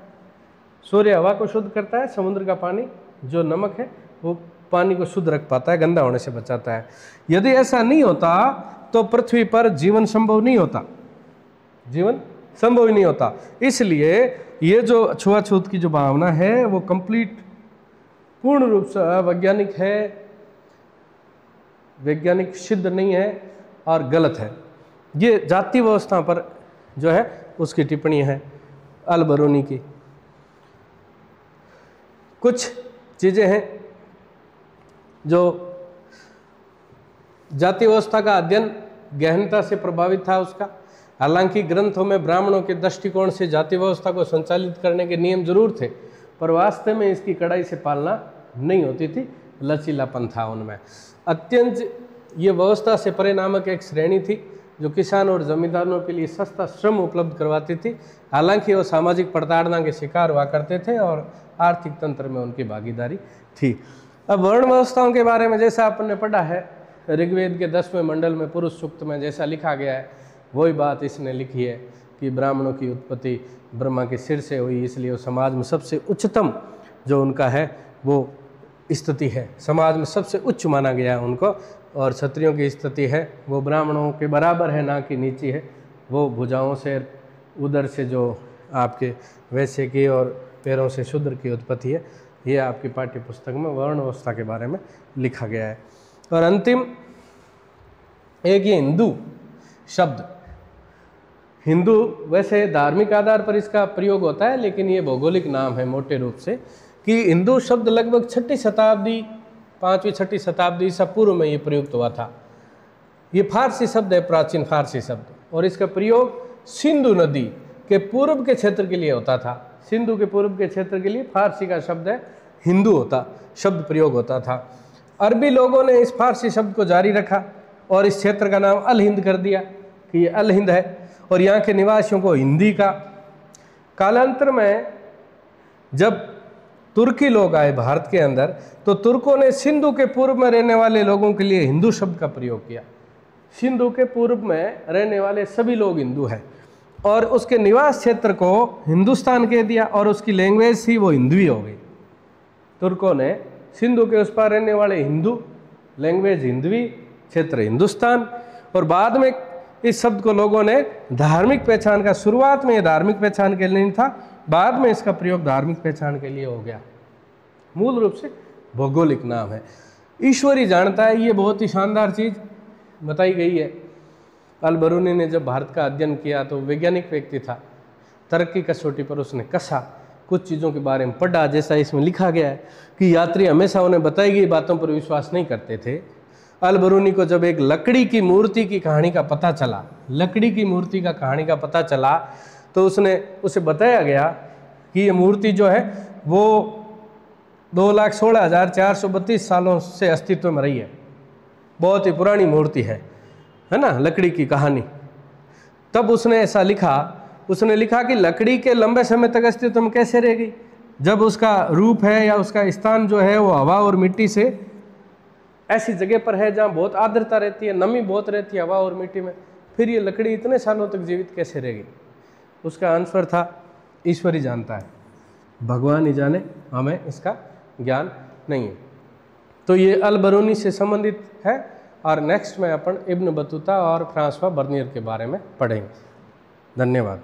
Speaker 1: सूर्य हवा को शुद्ध करता है, समुद्र का पानी जो नमक है वो पानी को शुद्ध रख पाता है, गंदा होने से बचाता है। यदि ऐसा नहीं होता तो पृथ्वी पर जीवन संभव नहीं होता, जीवन संभव ही नहीं होता। इसलिए ये जो छुआछूत की जो भावना है वो कंप्लीट पूर्ण रूप से अवैज्ञानिक है, वैज्ञानिक सिद्ध नहीं है और गलत है। ये जाति व्यवस्था पर जो है उसकी टिप्पणी है अल-बरूनी की। कुछ चीज़ें हैं जो जाति व्यवस्था का अध्ययन गहनता से प्रभावित था उसका। हालांकि ग्रंथों में ब्राह्मणों के दृष्टिकोण से जाति व्यवस्था को संचालित करने के नियम जरूर थे, पर वास्तव में इसकी कड़ाई से पालना नहीं होती थी, लचीलापन था उनमें। अत्यंत ये व्यवस्था से परे नामक एक श्रेणी थी जो किसान और जमींदारों के लिए सस्ता श्रम उपलब्ध करवाती थी। हालांकि वो सामाजिक प्रताड़ना के शिकार हुआ करते थे और आर्थिक तंत्र में उनकी भागीदारी थी। अब वर्ण व्यवस्थाओं के बारे में जैसा आपने पढ़ा है, ऋग्वेद के 10वें मंडल में पुरुष सूक्त में जैसा लिखा गया है वही बात इसने लिखी है कि ब्राह्मणों की उत्पत्ति ब्रह्मा के सिर से हुई, इसलिए वो समाज में सबसे उच्चतम जो उनका है वो स्थिति है, समाज में सबसे उच्च माना गया है उनको। और क्षत्रियों की स्थिति है वो ब्राह्मणों के बराबर है, ना कि नीची है। वो भुजाओं से, उदर से जो आपके वैश्य की और पैरों से शूद्र की उत्पत्ति है, ये आपकी पाठ्य पुस्तक में वर्ण व्यवस्था के बारे में लिखा गया है। और अंतिम एक ये हिंदू शब्द, हिंदू वैसे धार्मिक आधार पर इसका प्रयोग होता है, लेकिन ये भौगोलिक नाम है मोटे रूप से, कि हिंदू शब्द लगभग 6वीं शताब्दी 5वीं 6वीं शताब्दी ईसा पूर्व में ये प्रयुक्त हुआ था। ये फारसी शब्द है, प्राचीन फारसी शब्द, और इसका प्रयोग सिंधु नदी के पूर्व के क्षेत्र के लिए होता था। सिंधु के पूर्व के क्षेत्र के लिए फारसी का शब्द है हिंदू होता, शब्द प्रयोग होता था। अरबी लोगों ने इस फारसी शब्द को जारी रखा और इस क्षेत्र का नाम अल हिंद कर दिया कि ये अल हिंद है, और यहाँ के निवासियों को हिंदी का। कालांतर में जब तुर्की लोग आए भारत के अंदर, तो तुर्कों ने सिंधु के पूर्व में रहने वाले लोगों के लिए हिंदू शब्द का प्रयोग किया। सिंधु के पूर्व में रहने वाले सभी लोग हिंदू हैं, और उसके निवास क्षेत्र को हिंदुस्तान कह दिया, और उसकी लैंग्वेज थी वो हिंदवी हो गई। तुर्कों ने सिंधु के उस पार रहने वाले हिंदू, लैंग्वेज हिंदवी, क्षेत्र हिंदुस्तान, और बाद में इस शब्द को लोगों ने धार्मिक पहचान का, शुरुआत में ये धार्मिक पहचान के लिए नहीं था, बाद में इसका प्रयोग धार्मिक पहचान के लिए हो गया। मूल रूप से भौगोलिक नाम है। ईश्वरी जानता है, ये बहुत ही शानदार चीज़ बताई गई है। अल बरूनी ने जब भारत का अध्ययन किया तो वैज्ञानिक व्यक्ति था, तर्क की कसौटी पर उसने कसा, कुछ चीज़ों के बारे में पढ़ा। जैसा इसमें लिखा गया है कि यात्री हमेशा उन्हें बताई गई बातों पर विश्वास नहीं करते थे। अल बरूनी को जब एक लकड़ी की मूर्ति की कहानी का पता चला, लकड़ी की मूर्ति का कहानी का पता चला, तो उसे बताया गया कि ये मूर्ति जो है वो 2,16,432 सालों से अस्तित्व में रही है, बहुत ही पुरानी मूर्ति है ना, लकड़ी की कहानी। तब उसने ऐसा लिखा, उसने लिखा कि लकड़ी के लंबे समय तक अस्तित्व में कैसे रहेगी, जब उसका रूप है या उसका स्थान जो है वो हवा और मिट्टी से ऐसी जगह पर है जहाँ बहुत आर्द्रता रहती है, नमी बहुत रहती है हवा और मिट्टी में, फिर ये लकड़ी इतने सालों तक जीवित कैसे रहेगी। उसका आंसर था ईश्वर ही जानता है, भगवान ही जाने, हमें इसका ज्ञान नहीं है। तो ये अल बरूनी से संबंधित है, और नेक्स्ट में अपन इब्न बतूता और फ्रांसवा बर्नियर के बारे में पढ़ेंगे। धन्यवाद।